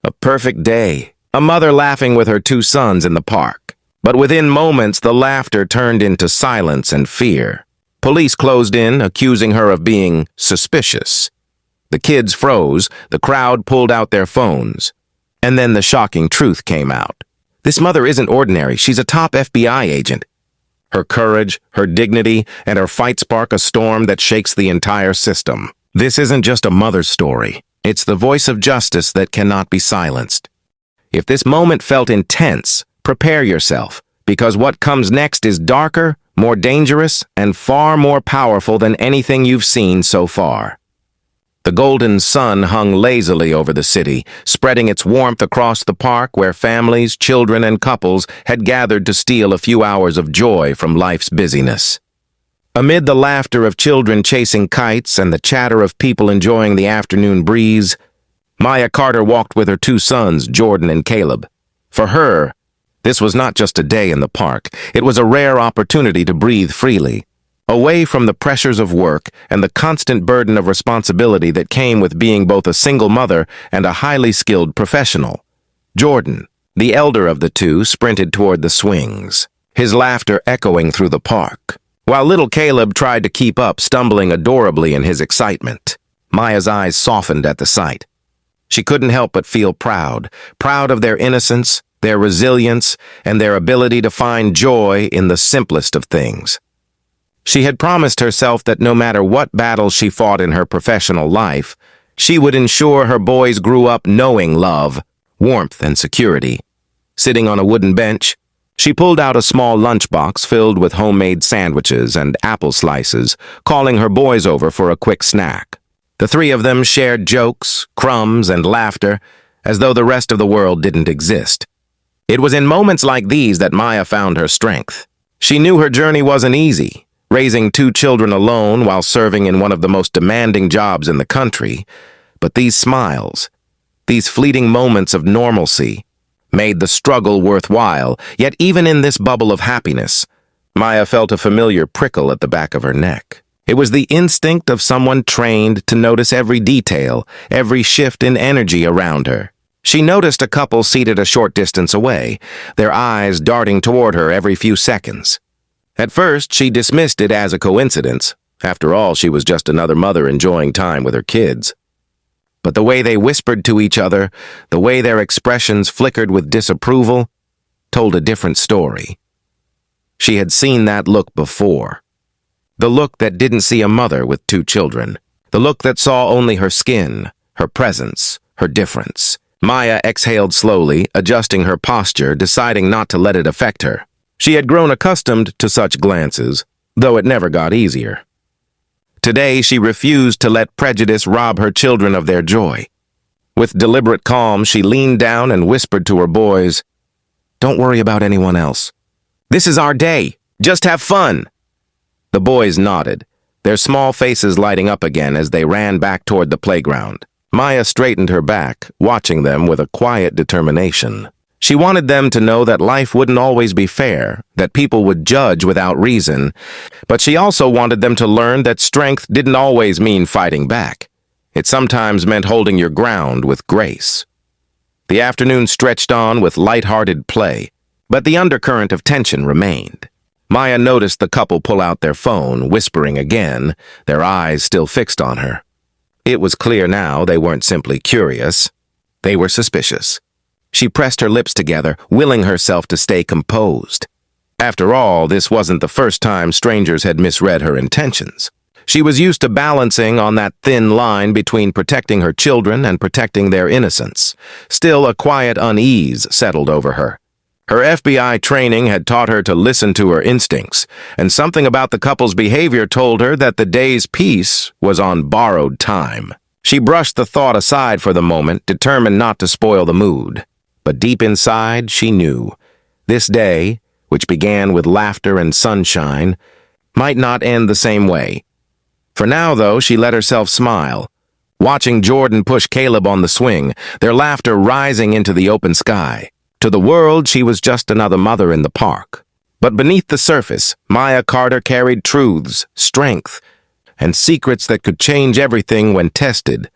A perfect day. A mother laughing with her two sons in the park. But within moments, the laughter turned into silence and fear. Police closed in, accusing her of being suspicious. The kids froze, the crowd pulled out their phones. And then the shocking truth came out. This mother isn't ordinary, she's a top FBI agent. Her courage, her dignity, and her fight spark a storm that shakes the entire system. This isn't just a mother's story. It's the voice of justice that cannot be silenced. If this moment felt intense, prepare yourself, because what comes next is darker, more dangerous, and far more powerful than anything you've seen so far. The golden sun hung lazily over the city, spreading its warmth across the park where families, children, and couples had gathered to steal a few hours of joy from life's busyness. Amid the laughter of children chasing kites and the chatter of people enjoying the afternoon breeze, Maya Carter walked with her two sons, Jordan and Caleb. For her, this was not just a day in the park. It was a rare opportunity to breathe freely, away from the pressures of work and the constant burden of responsibility that came with being both a single mother and a highly skilled professional. Jordan, the elder of the two, sprinted toward the swings, his laughter echoing through the park, while little Caleb tried to keep up, stumbling adorably in his excitement. Maya's eyes softened at the sight. She couldn't help but feel proud of their innocence, their resilience, and their ability to find joy in the simplest of things. She had promised herself that no matter what battles she fought in her professional life, she would ensure her boys grew up knowing love, warmth, and security. Sitting on a wooden bench, she pulled out a small lunchbox filled with homemade sandwiches and apple slices, calling her boys over for a quick snack. The three of them shared jokes, crumbs, and laughter, as though the rest of the world didn't exist. It was in moments like these that Maya found her strength. She knew her journey wasn't easy, raising two children alone while serving in one of the most demanding jobs in the country, but these smiles, these fleeting moments of normalcy, made the struggle worthwhile. Yet even in this bubble of happiness, Maya felt a familiar prickle at the back of her neck. It was the instinct of someone trained to notice every detail, every shift in energy around her. She noticed a couple seated a short distance away, their eyes darting toward her every few seconds. At first, she dismissed it as a coincidence. After all, she was just another mother enjoying time with her kids. But the way they whispered to each other, the way their expressions flickered with disapproval, told a different story. She had seen that look before. The look that didn't see a mother with two children. The look that saw only her skin, her presence, her difference. Maya exhaled slowly, adjusting her posture, deciding not to let it affect her. She had grown accustomed to such glances, though it never got easier. Today, she refused to let prejudice rob her children of their joy. With deliberate calm, she leaned down and whispered to her boys, "Don't worry about anyone else. This is our day. Just have fun." The boys nodded, their small faces lighting up again as they ran back toward the playground. Maya straightened her back, watching them with a quiet determination. She wanted them to know that life wouldn't always be fair, that people would judge without reason, but she also wanted them to learn that strength didn't always mean fighting back. It sometimes meant holding your ground with grace. The afternoon stretched on with light-hearted play, but the undercurrent of tension remained. Maya noticed the couple pull out their phone, whispering again, their eyes still fixed on her. It was clear now they weren't simply curious, they were suspicious. She pressed her lips together, willing herself to stay composed. After all, this wasn't the first time strangers had misread her intentions. She was used to balancing on that thin line between protecting her children and protecting their innocence. Still, a quiet unease settled over her. Her FBI training had taught her to listen to her instincts, and something about the couple's behavior told her that the day's peace was on borrowed time. She brushed the thought aside for the moment, determined not to spoil the mood. But deep inside, she knew. This day, which began with laughter and sunshine, might not end the same way. For now, though, she let herself smile, watching Jordan push Caleb on the swing, their laughter rising into the open sky. To the world, she was just another mother in the park. But beneath the surface, Maya Carter carried truths, strength, and secrets that could change everything when tested.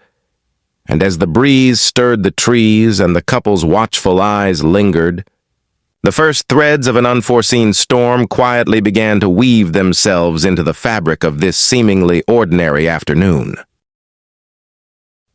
And as the breeze stirred the trees and the couple's watchful eyes lingered, the first threads of an unforeseen storm quietly began to weave themselves into the fabric of this seemingly ordinary afternoon.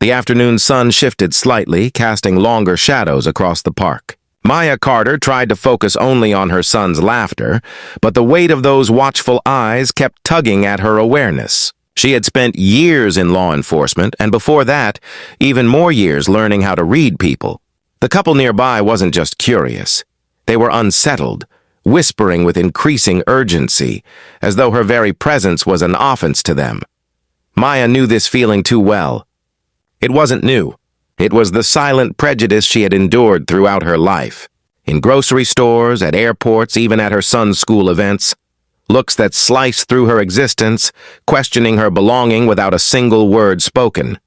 The afternoon sun shifted slightly, casting longer shadows across the park. Maya Carter tried to focus only on her son's laughter, but the weight of those watchful eyes kept tugging at her awareness. She had spent years in law enforcement, and before that, even more years learning how to read people. The couple nearby wasn't just curious. They were unsettled, whispering with increasing urgency, as though her very presence was an offense to them. Maya knew this feeling too well. It wasn't new. It was the silent prejudice she had endured throughout her life. In grocery stores, at airports, even at her son's school events. Looks that sliced through her existence, questioning her belonging without a single word spoken.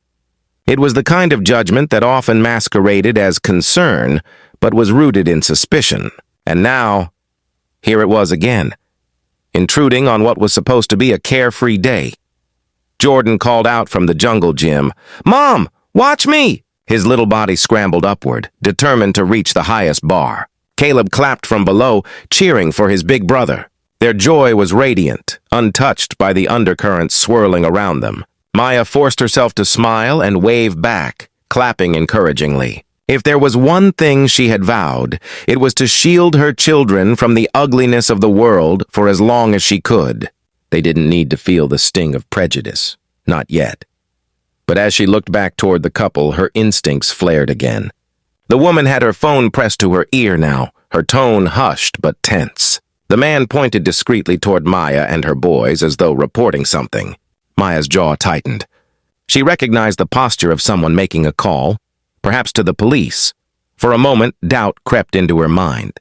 It was the kind of judgment that often masqueraded as concern, but was rooted in suspicion. And now, here it was again, intruding on what was supposed to be a carefree day. Jordan called out from the jungle gym, "Mom, watch me!" His little body scrambled upward, determined to reach the highest bar. Caleb clapped from below, cheering for his big brother. Their joy was radiant, untouched by the undercurrents swirling around them. Maya forced herself to smile and wave back, clapping encouragingly. If there was one thing she had vowed, it was to shield her children from the ugliness of the world for as long as she could. They didn't need to feel the sting of prejudice. Not yet. But as she looked back toward the couple, her instincts flared again. The woman had her phone pressed to her ear now, her tone hushed but tense. The man pointed discreetly toward Maya and her boys as though reporting something. Maya's jaw tightened. She recognized the posture of someone making a call, perhaps to the police. For a moment, doubt crept into her mind.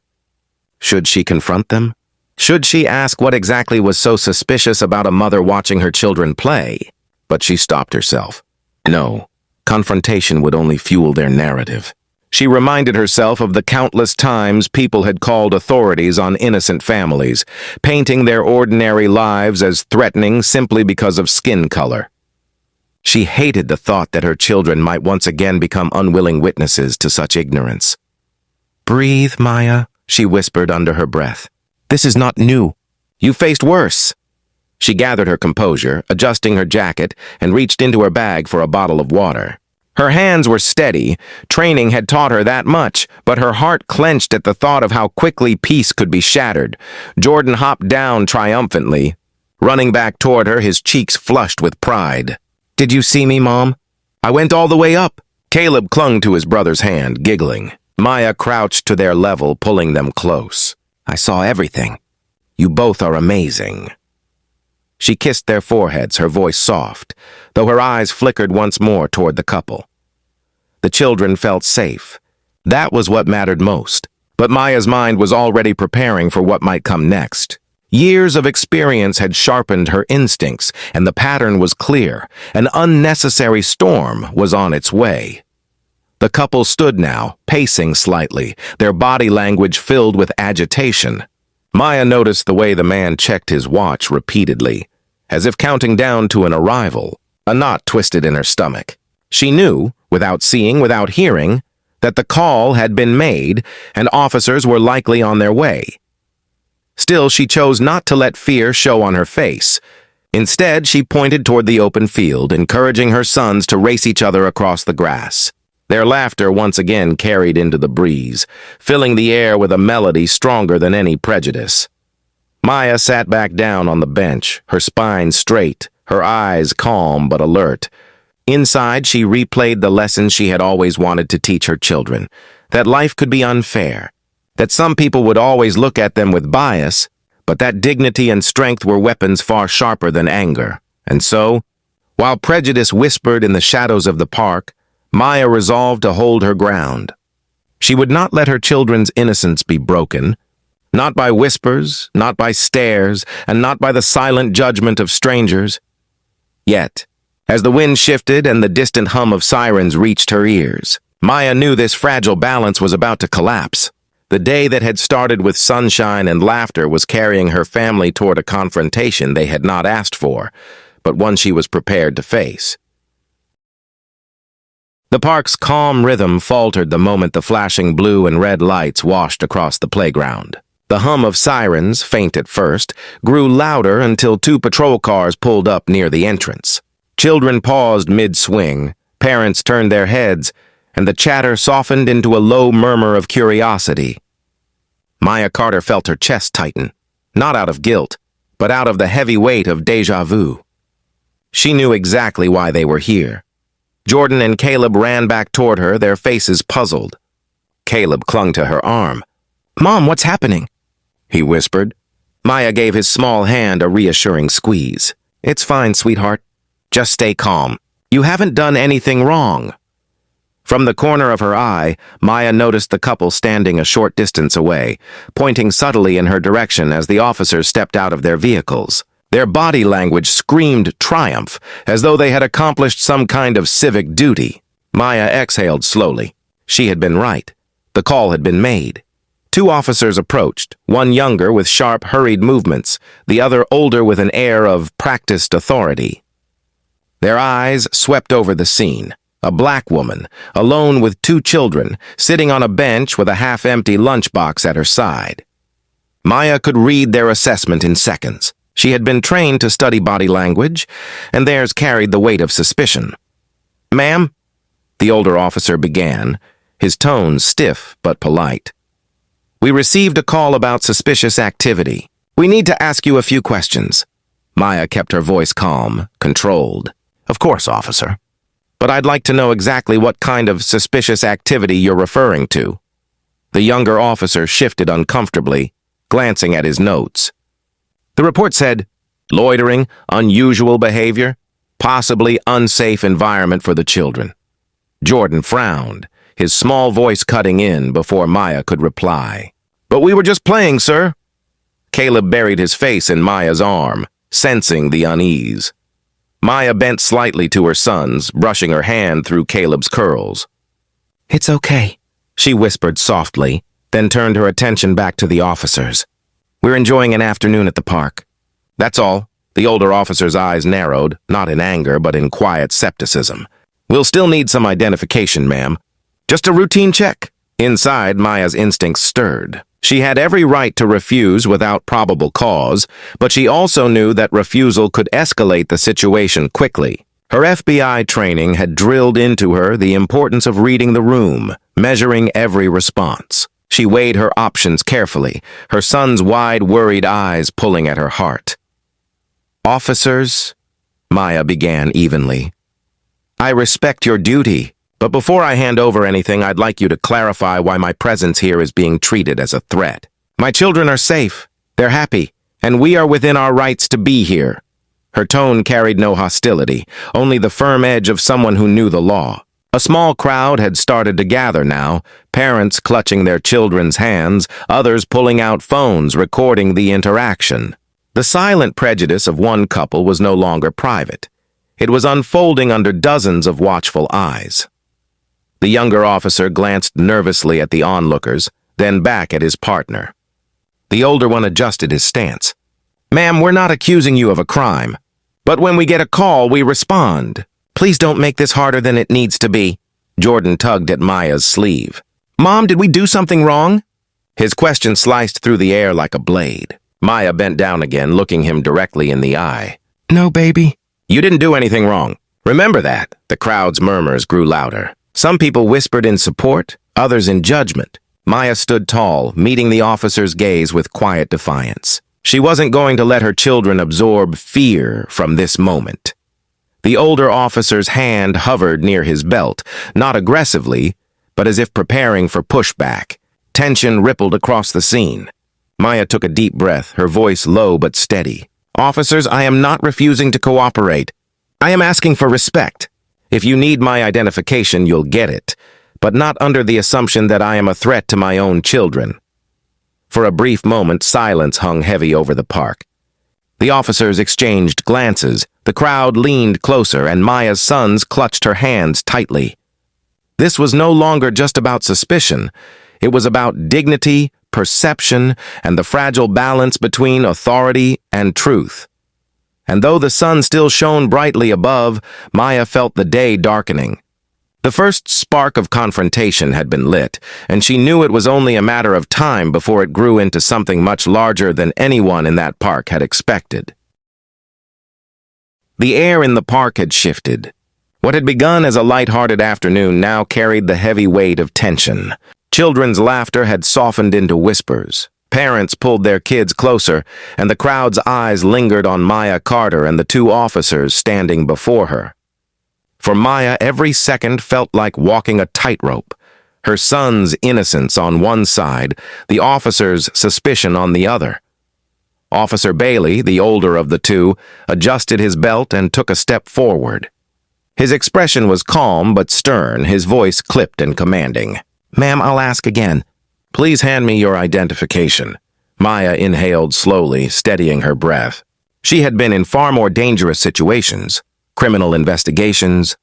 Should she confront them? Should she ask what exactly was so suspicious about a mother watching her children play? But she stopped herself. No, confrontation would only fuel their narrative. She reminded herself of the countless times people had called authorities on innocent families, painting their ordinary lives as threatening simply because of skin color. She hated the thought that her children might once again become unwilling witnesses to such ignorance. "Breathe, Maya," she whispered under her breath. "This is not new. You faced worse." She gathered her composure, adjusting her jacket, and reached into her bag for a bottle of water. Her hands were steady. Training had taught her that much, but her heart clenched at the thought of how quickly peace could be shattered. Jordan hopped down triumphantly, running back toward her, his cheeks flushed with pride. "Did you see me, Mom? I went all the way up." Caleb clung to his brother's hand, giggling. Maya crouched to their level, pulling them close. "I saw everything. You both are amazing." She kissed their foreheads, her voice soft, though her eyes flickered once more toward the couple. The children felt safe. That was what mattered most. But Maya's mind was already preparing for what might come next. Years of experience had sharpened her instincts, and the pattern was clear. An unnecessary storm was on its way. The couple stood now, pacing slightly, their body language filled with agitation. Maya noticed the way the man checked his watch repeatedly, as if counting down to an arrival. A knot twisted in her stomach. She knew, without seeing, without hearing, that the call had been made and officers were likely on their way. Still, she chose not to let fear show on her face. Instead, she pointed toward the open field, encouraging her sons to race each other across the grass. Their laughter once again carried into the breeze, filling the air with a melody stronger than any prejudice. Maya sat back down on the bench, her spine straight, her eyes calm but alert. Inside, she replayed the lessons she had always wanted to teach her children, that life could be unfair, that some people would always look at them with bias, but that dignity and strength were weapons far sharper than anger. And so, while prejudice whispered in the shadows of the park, Maya resolved to hold her ground. She would not let her children's innocence be broken, not by whispers, not by stares, and not by the silent judgment of strangers. Yet, as the wind shifted and the distant hum of sirens reached her ears, Maya knew this fragile balance was about to collapse. The day that had started with sunshine and laughter was carrying her family toward a confrontation they had not asked for, but one she was prepared to face. The park's calm rhythm faltered the moment the flashing blue and red lights washed across the playground. The hum of sirens, faint at first, grew louder until 2 patrol cars pulled up near the entrance. Children paused mid-swing, parents turned their heads, and the chatter softened into a low murmur of curiosity. Maya Carter felt her chest tighten, not out of guilt, but out of the heavy weight of déjà vu. She knew exactly why they were here. Jordan and Caleb ran back toward her, their faces puzzled. Caleb clung to her arm. "Mom, what's happening?" he whispered. Maya gave his small hand a reassuring squeeze. "It's fine, sweetheart. Just stay calm. You haven't done anything wrong." From the corner of her eye, Maya noticed the couple standing a short distance away, pointing subtly in her direction as the officers stepped out of their vehicles. Their body language screamed triumph, as though they had accomplished some kind of civic duty. Maya exhaled slowly. She had been right. The call had been made. 2 officers approached, one younger with sharp, hurried movements, the other older with an air of practiced authority. Their eyes swept over the scene. A black woman, alone with 2 children, sitting on a bench with a half-empty lunchbox at her side. Maya could read their assessment in seconds. She had been trained to study body language, and theirs carried the weight of suspicion. "Ma'am," the older officer began, his tone stiff but polite. "We received a call about suspicious activity. We need to ask you a few questions." Maya kept her voice calm, controlled. "Of course, officer. But I'd like to know exactly what kind of suspicious activity you're referring to." The younger officer shifted uncomfortably, glancing at his notes. The report said, "Loitering, unusual behavior, possibly unsafe environment for the children." Jordan frowned, his small voice cutting in before Maya could reply. "But we were just playing, sir." Caleb buried his face in Maya's arm, sensing the unease. Maya bent slightly to her sons, brushing her hand through Caleb's curls. "It's okay," she whispered softly, then turned her attention back to the officers. "We're enjoying an afternoon at the park. That's all." The older officer's eyes narrowed, not in anger, but in quiet skepticism. "We'll still need some identification, ma'am. Just a routine check." Inside, Maya's instincts stirred. She had every right to refuse without probable cause, but she also knew that refusal could escalate the situation quickly. Her FBI training had drilled into her the importance of reading the room, measuring every response. She weighed her options carefully, her son's wide, worried eyes pulling at her heart. "Officers," Maya began evenly, "I respect your duty, but before I hand over anything, I'd like you to clarify why my presence here is being treated as a threat. My children are safe, they're happy, and we are within our rights to be here." Her tone carried no hostility, only the firm edge of someone who knew the law. A small crowd had started to gather now, parents clutching their children's hands, others pulling out phones recording the interaction. The silent prejudice of one couple was no longer private. It was unfolding under dozens of watchful eyes. The younger officer glanced nervously at the onlookers, then back at his partner. The older one adjusted his stance. "Ma'am, we're not accusing you of a crime. But when we get a call, we respond. Please don't make this harder than it needs to be." Jordan tugged at Maya's sleeve. "Mom, did we do something wrong?" His question sliced through the air like a blade. Maya bent down again, looking him directly in the eye. "No, baby." "You didn't do anything wrong. Remember that." The crowd's murmurs grew louder. Some people whispered in support, others in judgment. Maya stood tall, meeting the officer's gaze with quiet defiance. She wasn't going to let her children absorb fear from this moment. The older officer's hand hovered near his belt, not aggressively, but as if preparing for pushback. Tension rippled across the scene. Maya took a deep breath, her voice low but steady. "Officers, I am not refusing to cooperate. I am asking for respect. If you need my identification, you'll get it, but not under the assumption that I am a threat to my own children." For a brief moment, silence hung heavy over the park. The officers exchanged glances, the crowd leaned closer, and Maya's sons clutched her hands tightly. This was no longer just about suspicion. It was about dignity, perception, and the fragile balance between authority and truth. And though the sun still shone brightly above, Maya felt the day darkening. The first spark of confrontation had been lit, and she knew it was only a matter of time before it grew into something much larger than anyone in that park had expected. The air in the park had shifted. What had begun as a light-hearted afternoon now carried the heavy weight of tension. Children's laughter had softened into whispers. Parents pulled their kids closer, and the crowd's eyes lingered on Maya Carter and the two officers standing before her. For Maya, every second felt like walking a tightrope. Her son's innocence on one side, the officer's suspicion on the other. Officer Bailey, the older of the two, adjusted his belt and took a step forward. His expression was calm but stern, his voice clipped and commanding. "Ma'am, I'll ask again. Please hand me your identification." Maya inhaled slowly, steadying her breath. She had been in far more dangerous situations. Criminal investigations,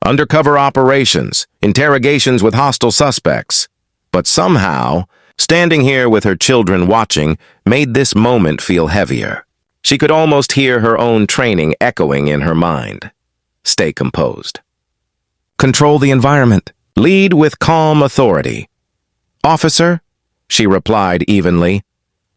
undercover operations, interrogations with hostile suspects. But somehow, standing here with her children watching made this moment feel heavier. She could almost hear her own training echoing in her mind. Stay composed. Control the environment. Lead with calm authority. "Officer," she replied evenly,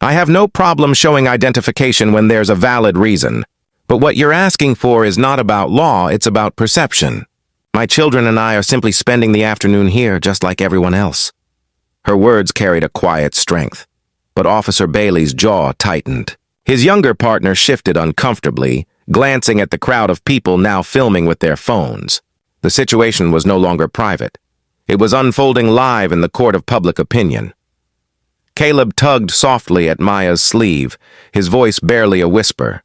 "I have no problem showing identification when there's a valid reason. But what you're asking for is not about law, it's about perception. My children and I are simply spending the afternoon here just like everyone else." Her words carried a quiet strength, but Officer Bailey's jaw tightened. His younger partner shifted uncomfortably, glancing at the crowd of people now filming with their phones. The situation was no longer private. It was unfolding live in the court of public opinion. Caleb tugged softly at Maya's sleeve, his voice barely a whisper.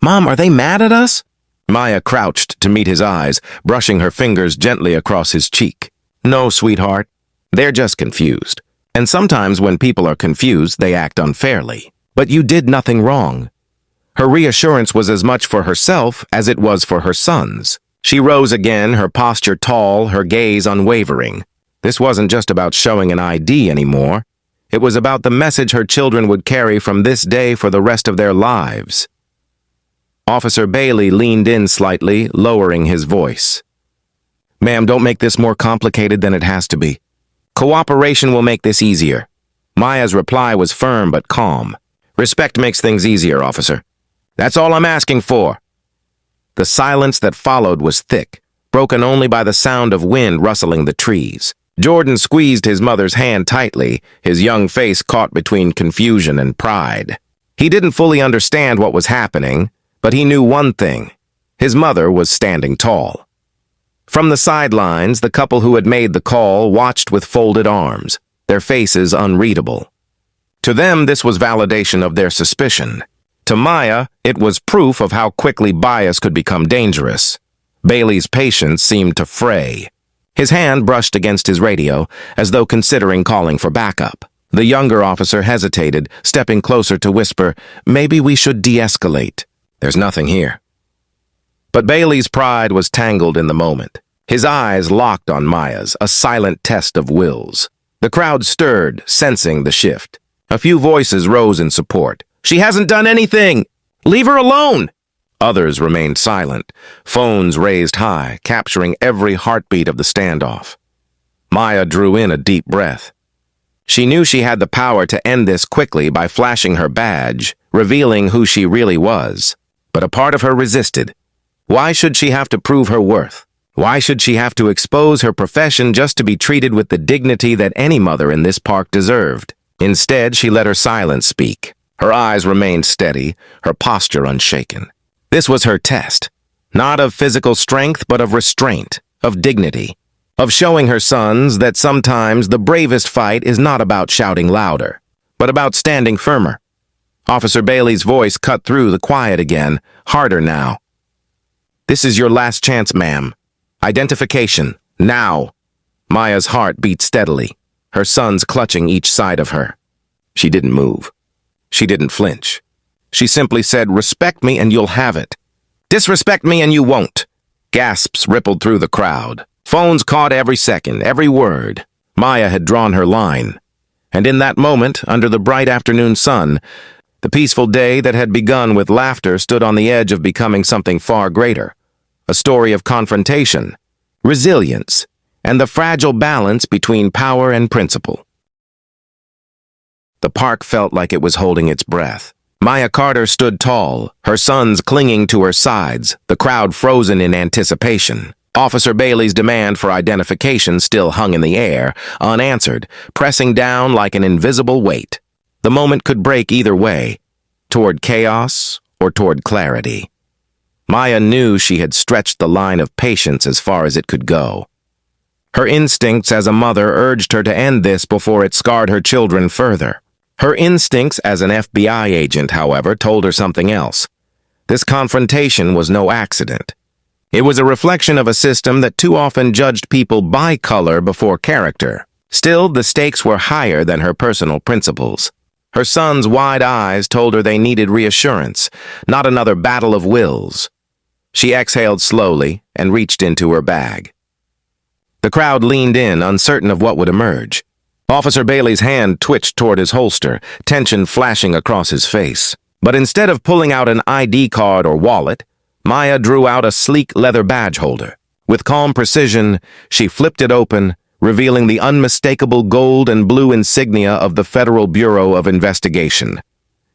"Mom, are they mad at us?" Maya crouched to meet his eyes, brushing her fingers gently across his cheek. "No, sweetheart. They're just confused. And sometimes when people are confused, they act unfairly. But you did nothing wrong." Her reassurance was as much for herself as it was for her sons. She rose again, her posture tall, her gaze unwavering. This wasn't just about showing an ID anymore. It was about the message her children would carry from this day for the rest of their lives. Officer Bailey leaned in slightly, lowering his voice. "Ma'am, don't make this more complicated than it has to be. Cooperation will make this easier." Maya's reply was firm but calm. "Respect makes things easier, officer. That's all I'm asking for." The silence that followed was thick, broken only by the sound of wind rustling the trees. Jordan squeezed his mother's hand tightly, his young face caught between confusion and pride. He didn't fully understand what was happening, but he knew one thing. His mother was standing tall. From the sidelines, the couple who had made the call watched with folded arms, their faces unreadable. To them, this was validation of their suspicion. To Maya, it was proof of how quickly bias could become dangerous. Bailey's patience seemed to fray. His hand brushed against his radio, as though considering calling for backup. The younger officer hesitated, stepping closer to whisper, "Maybe we should de-escalate. There's nothing here." But Bailey's pride was tangled in the moment. His eyes locked on Maya's, a silent test of wills. The crowd stirred, sensing the shift. A few voices rose in support. "She hasn't done anything! Leave her alone!" Others remained silent, phones raised high, capturing every heartbeat of the standoff. Maya drew in a deep breath. She knew she had the power to end this quickly by flashing her badge, revealing who she really was. But a part of her resisted. Why should she have to prove her worth? Why should she have to expose her profession just to be treated with the dignity that any mother in this park deserved? Instead, she let her silence speak. Her eyes remained steady, her posture unshaken. This was her test, not of physical strength, but of restraint, of dignity, of showing her sons that sometimes the bravest fight is not about shouting louder, but about standing firmer. Officer Bailey's voice cut through the quiet again, harder now. "This is your last chance, ma'am. Identification, now." Maya's heart beat steadily, her sons clutching each side of her. She didn't move. She didn't flinch. She simply said, "Respect me and you'll have it. Disrespect me and you won't." Gasps rippled through the crowd. Phones caught every second, every word. Maya had drawn her line. And in that moment, under the bright afternoon sun, the peaceful day that had begun with laughter stood on the edge of becoming something far greater. A story of confrontation, resilience, and the fragile balance between power and principle. The park felt like it was holding its breath. Maya Carter stood tall, her sons clinging to her sides, the crowd frozen in anticipation. Officer Bailey's demand for identification still hung in the air, unanswered, pressing down like an invisible weight. The moment could break either way, toward chaos or toward clarity. Maya knew she had stretched the line of patience as far as it could go. Her instincts as a mother urged her to end this before it scarred her children further. Her instincts as an FBI agent, however, told her something else. This confrontation was no accident. It was a reflection of a system that too often judged people by color before character. Still, the stakes were higher than her personal principles. Her sons' wide eyes told her they needed reassurance, not another battle of wills. She exhaled slowly and reached into her bag. The crowd leaned in, uncertain of what would emerge. Officer Bailey's hand twitched toward his holster, tension flashing across his face. But instead of pulling out an ID card or wallet, Maya drew out a sleek leather badge holder. With calm precision, she flipped it open, revealing the unmistakable gold and blue insignia of the Federal Bureau of Investigation.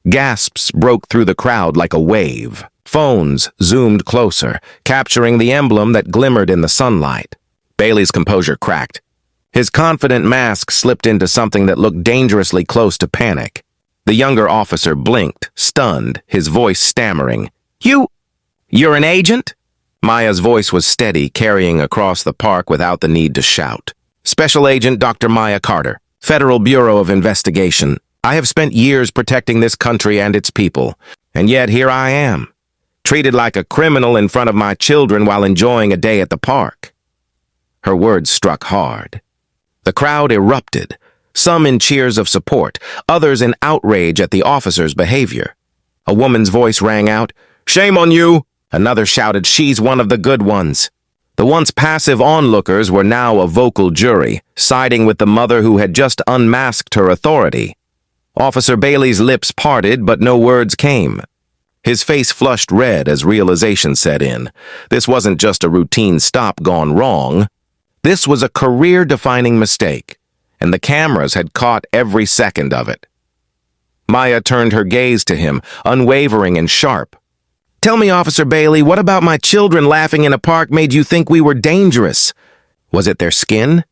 Gasps broke through the crowd like a wave. Phones zoomed closer, capturing the emblem that glimmered in the sunlight. Bailey's composure cracked. His confident mask slipped into something that looked dangerously close to panic. The younger officer blinked, stunned, his voice stammering. You're an agent?" Maya's voice was steady, carrying across the park without the need to shout. "Special Agent Dr. Maya Carter, Federal Bureau of Investigation. I have spent years protecting this country and its people, and yet here I am, treated like a criminal in front of my children while enjoying a day at the park." Her words struck hard. The crowd erupted, some in cheers of support, others in outrage at the officer's behavior. A woman's voice rang out, "Shame on you!" Another shouted, "She's one of the good ones." The once passive onlookers were now a vocal jury, siding with the mother who had just unmasked her authority. Officer Bailey's lips parted, but no words came. His face flushed red as realization set in. This wasn't just a routine stop gone wrong. This was a career-defining mistake, and the cameras had caught every second of it. Maya turned her gaze to him, unwavering and sharp. "Tell me, Officer Bailey, what about my children laughing in a park made you think we were dangerous? Was it their skin?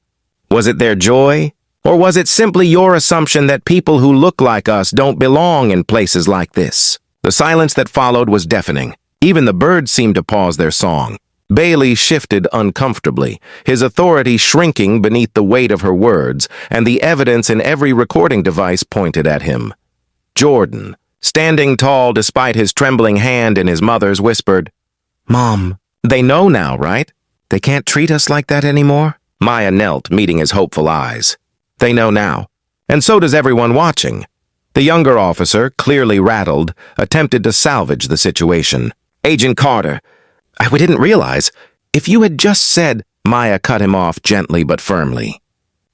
Was it their joy? Or was it simply your assumption that people who look like us don't belong in places like this?" The silence that followed was deafening. Even the birds seemed to pause their song. Bailey shifted uncomfortably, his authority shrinking beneath the weight of her words, and the evidence in every recording device pointed at him. Jordan, standing tall despite his trembling hand in his mother's, whispered, "Mom, they know now, right? They can't treat us like that anymore?" Maya knelt, meeting his hopeful eyes. "They know now. And so does everyone watching." The younger officer, clearly rattled, attempted to salvage the situation. "Agent Carter, we didn't realize. If you had just said—" Maya cut him off gently but firmly.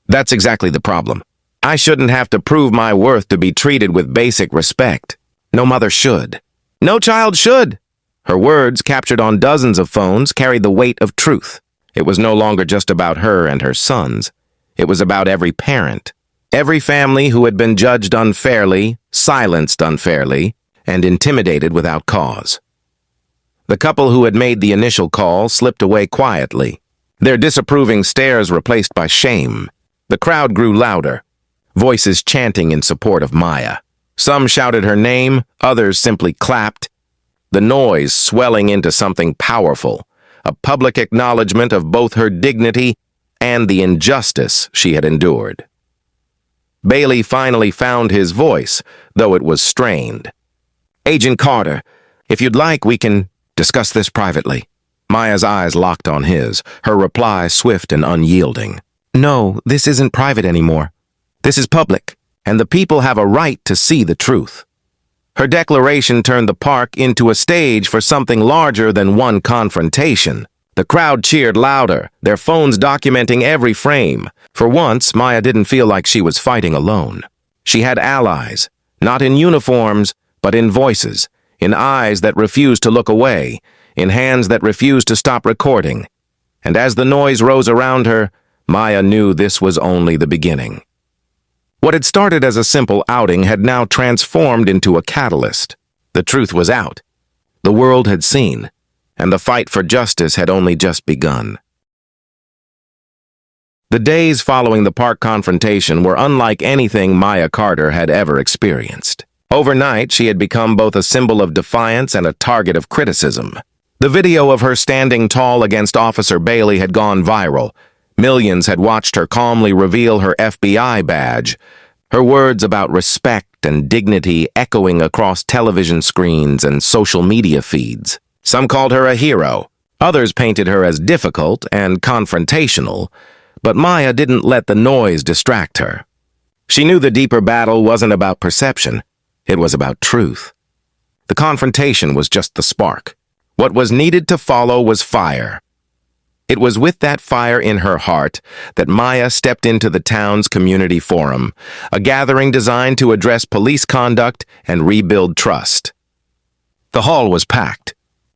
"That's exactly the problem. I shouldn't have to prove my worth to be treated with basic respect. No mother should. No child should." Her words, captured on dozens of phones, carried the weight of truth. It was no longer just about her and her sons. It was about every parent, every family who had been judged unfairly, silenced unfairly, and intimidated without cause. The couple who had made the initial call slipped away quietly, their disapproving stares replaced by shame. The crowd grew louder, voices chanting in support of Maya. Some shouted her name, others simply clapped, the noise swelling into something powerful, a public acknowledgement of both her dignity and the injustice she had endured. Bailey finally found his voice, though it was strained. "Agent Carter, if you'd like, we can discuss this privately." Maya's eyes locked on his, her reply swift and unyielding. "No, this isn't private anymore. This is public, and the people have a right to see the truth." Her declaration turned the park into a stage for something larger than one confrontation. The crowd cheered louder, their phones documenting every frame. For once, Maya didn't feel like she was fighting alone. She had allies, not in uniforms, but in voices, in eyes that refused to look away, in hands that refused to stop recording. and as the noise rose around her, Maya knew this was only the beginning. What had started as a simple outing had now transformed into a catalyst. The truth was out. The world had seen, and the fight for justice had only just begun. The days following the park confrontation were unlike anything Maya Carter had ever experienced. Overnight, she had become both a symbol of defiance and a target of criticism. The video of her standing tall against Officer Bailey had gone viral. Millions had watched her calmly reveal her FBI badge, her words about respect and dignity echoing across television screens and social media feeds. Some called her a hero. Others painted her as difficult and confrontational, but Maya didn't let the noise distract her. She knew the deeper battle wasn't about perception. It was about truth. The confrontation was just the spark. What was needed to follow was fire. It was with that fire in her heart that Maya stepped into the town's community forum, a gathering designed to address police conduct and rebuild trust. The hall was packed.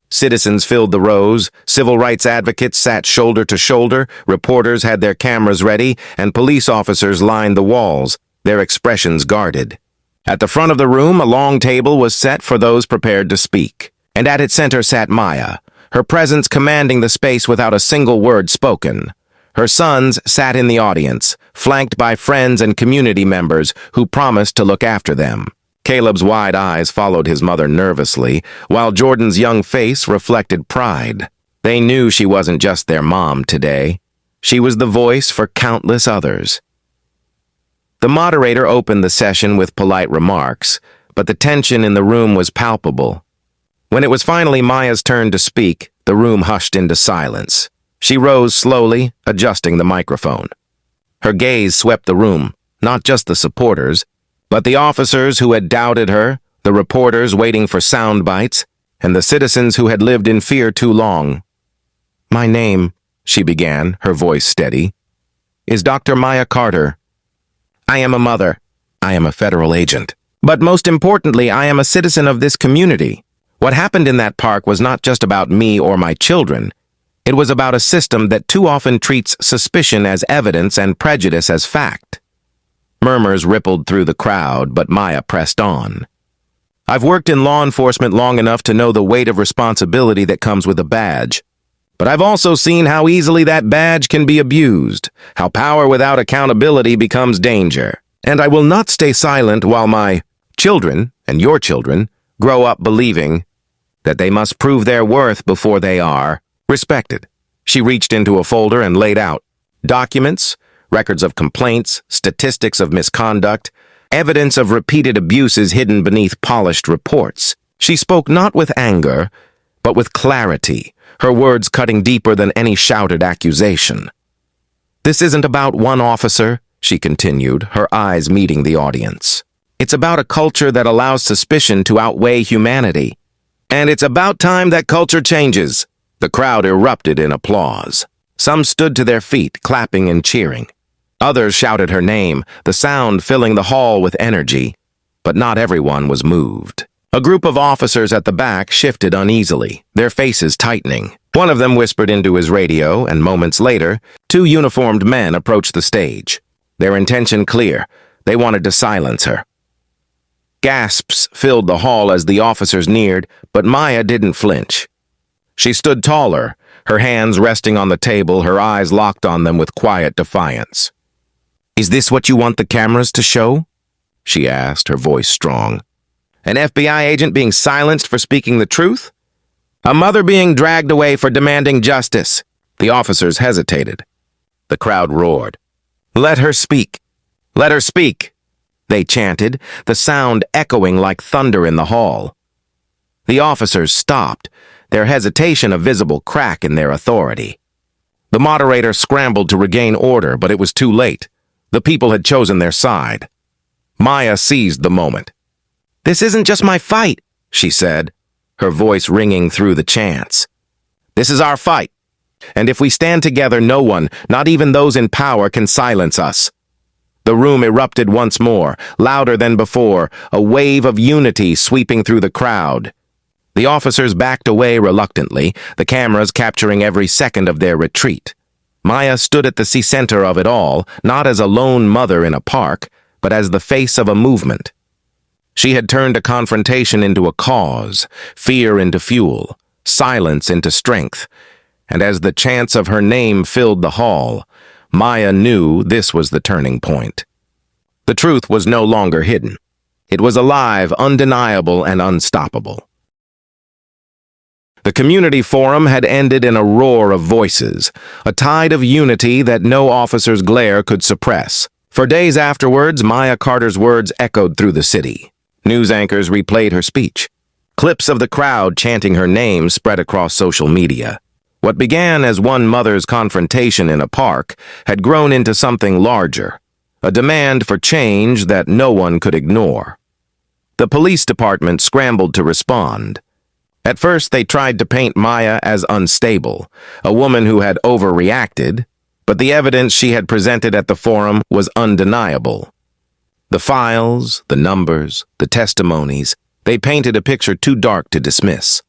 Citizens filled the rows, civil rights advocates sat shoulder to shoulder, reporters had their cameras ready, and police officers lined the walls, their expressions guarded. At the front of the room, a long table was set for those prepared to speak, and at its center sat Maya, her presence commanding the space without a single word spoken. Her sons sat in the audience, flanked by friends and community members who promised to look after them. Caleb's wide eyes followed his mother nervously, while Jordan's young face reflected pride. They knew she wasn't just their mom today. She was the voice for countless others. The moderator opened the session with polite remarks, but the tension in the room was palpable. When it was finally Maya's turn to speak, the room hushed into silence. She rose slowly, adjusting the microphone. Her gaze swept the room, not just the supporters, but the officers who had doubted her, the reporters waiting for sound bites, and the citizens who had lived in fear too long. "My name," she began, her voice steady, "is Dr. Maya Carter. I am a mother. I am a federal agent. But most importantly, I am a citizen of this community. What happened in that park was not just about me or my children. It was about a system that too often treats suspicion as evidence and prejudice as fact." Murmurs rippled through the crowd, but Maya pressed on. "I've worked in law enforcement long enough to know the weight of responsibility that comes with a badge. But I've also seen how easily that badge can be abused, how power without accountability becomes danger. And I will not stay silent while my children, and your children, grow up believing that they must prove their worth before they are respected." She reached into a folder and laid out documents, records of complaints, statistics of misconduct, evidence of repeated abuses hidden beneath polished reports. She spoke not with anger, but with clarity, her words cutting deeper than any shouted accusation. "This isn't about one officer," she continued, her eyes meeting the audience. "It's about a culture that allows suspicion to outweigh humanity. And it's about time that culture changes." The crowd erupted in applause. Some stood to their feet, clapping and cheering. Others shouted her name, the sound filling the hall with energy. But not everyone was moved. A group of officers at the back shifted uneasily, their faces tightening. One of them whispered into his radio, and moments later, two uniformed men approached the stage. Their intention clear. They wanted to silence her. Gasps filled the hall as the officers neared, but Maya didn't flinch. She stood taller, her hands resting on the table, her eyes locked on them with quiet defiance. "Is this what you want the cameras to show?" she asked, her voice strong. "An FBI agent being silenced for speaking the truth? A mother being dragged away for demanding justice?" The officers hesitated. The crowd roared. "Let her speak! Let her speak!" they chanted, the sound echoing like thunder in the hall. The officers stopped, their hesitation a visible crack in their authority. The moderator scrambled to regain order, but it was too late. The people had chosen their side. Maya seized the moment. "This isn't just my fight," she said, her voice ringing through the chants. "This is our fight. And if we stand together, no one, not even those in power, can silence us." The room erupted once more, louder than before, a wave of unity sweeping through the crowd. The officers backed away reluctantly, the cameras capturing every second of their retreat. Maya stood at the center of it all, not as a lone mother in a park, but as the face of a movement. She had turned a confrontation into a cause, fear into fuel, silence into strength, and as the chants of her name filled the hall, Maya knew this was the turning point. The truth was no longer hidden. It was alive, undeniable, and unstoppable. The community forum had ended in a roar of voices, a tide of unity that no officer's glare could suppress. For days afterwards, Maya Carter's words echoed through the city. News anchors replayed her speech. Clips of the crowd chanting her name spread across social media. What began as one mother's confrontation in a park had grown into something larger, a demand for change that no one could ignore. The police department scrambled to respond. At first, they tried to paint Maya as unstable, a woman who had overreacted, but the evidence she had presented at the forum was undeniable. The files, the numbers, the testimonies, they painted a picture too dark to dismiss.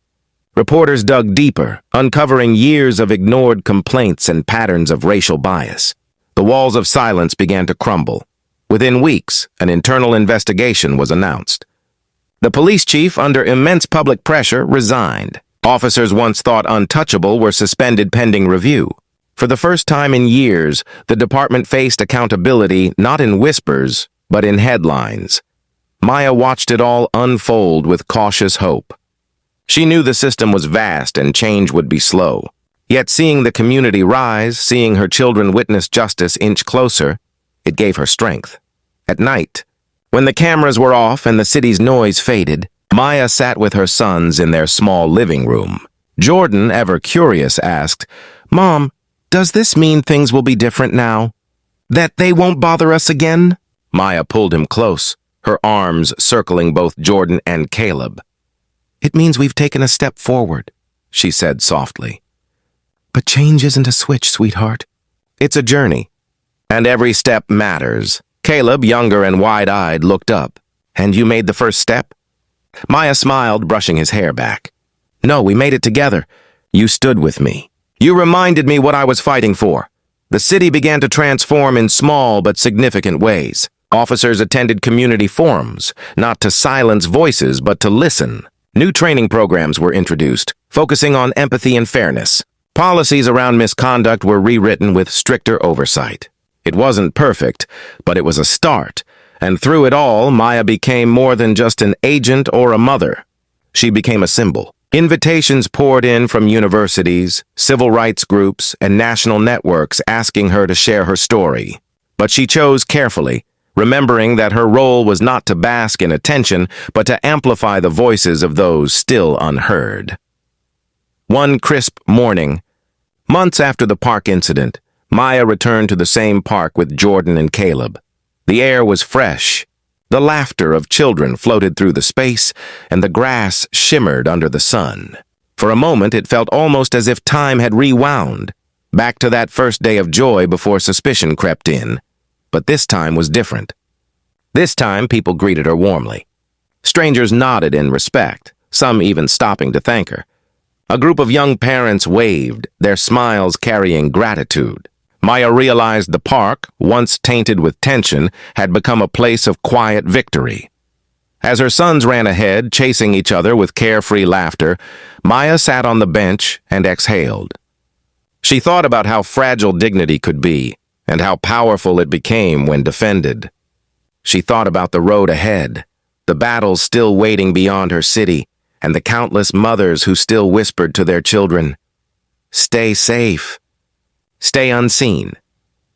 Reporters dug deeper, uncovering years of ignored complaints and patterns of racial bias. The walls of silence began to crumble. Within weeks, an internal investigation was announced. The police chief, under immense public pressure, resigned. Officers once thought untouchable were suspended pending review. For the first time in years, the department faced accountability not in whispers, but in headlines. Maya watched it all unfold with cautious hope. She knew the system was vast and change would be slow. Yet seeing the community rise, seeing her children witness justice inch closer, it gave her strength. At night, when the cameras were off and the city's noise faded, Maya sat with her sons in their small living room. Jordan, ever curious, asked, "Mom, does this mean things will be different now? That they won't bother us again?" Maya pulled him close, her arms circling both Jordan and Caleb. "It means we've taken a step forward," she said softly. "But change isn't a switch, sweetheart. It's a journey, and every step matters." Caleb, younger and wide-eyed, looked up. "And you made the first step?" Maya smiled, brushing his hair back. "No, we made it together. You stood with me. You reminded me what I was fighting for." The city began to transform in small but significant ways. Officers attended community forums, not to silence voices, but to listen. New training programs were introduced, focusing on empathy and fairness. Policies around misconduct were rewritten with stricter oversight. It wasn't perfect, but it was a start, and through it all, Maya became more than just an agent or a mother. She became a symbol. Invitations poured in from universities, civil rights groups, and national networks asking her to share her story. But she chose carefully, remembering that her role was not to bask in attention, but to amplify the voices of those still unheard. One crisp morning, months after the park incident, Maya returned to the same park with Jordan and Caleb. The air was fresh. The laughter of children floated through the space, and the grass shimmered under the sun. For a moment, it felt almost as if time had rewound, back to that first day of joy before suspicion crept in. But this time was different. This time, people greeted her warmly. Strangers nodded in respect, some even stopping to thank her. A group of young parents waved, their smiles carrying gratitude. Maya realized the park, once tainted with tension, had become a place of quiet victory. As her sons ran ahead, chasing each other with carefree laughter, Maya sat on the bench and exhaled. She thought about how fragile dignity could be, and how powerful it became when defended. She thought about the road ahead, the battles still waiting beyond her city, and the countless mothers who still whispered to their children, "Stay safe. Stay unseen."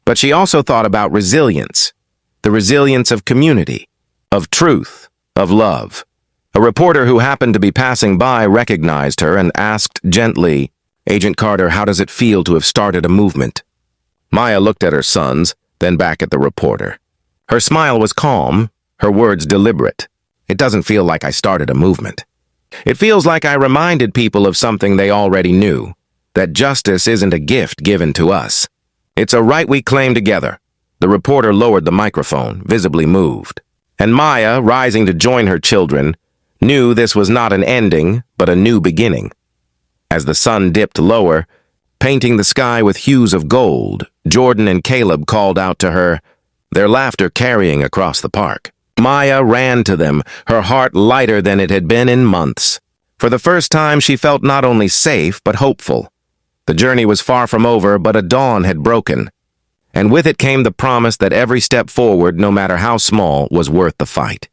But she also thought about resilience, the resilience of community, of truth, of love. A reporter who happened to be passing by recognized her and asked gently, "Agent Carter, how does it feel to have started a movement?" Maya looked at her sons, then back at the reporter. Her smile was calm, her words deliberate. "It doesn't feel like I started a movement. It feels like I reminded people of something they already knew, that justice isn't a gift given to us. It's a right we claim together." The reporter lowered the microphone, visibly moved. And Maya, rising to join her children, knew this was not an ending, but a new beginning. As the sun dipped lower, painting the sky with hues of gold, Jordan and Caleb called out to her, their laughter carrying across the park. Maya ran to them, her heart lighter than it had been in months. For the first time, she felt not only safe, but hopeful. The journey was far from over, but a dawn had broken. And with it came the promise that every step forward, no matter how small, was worth the fight.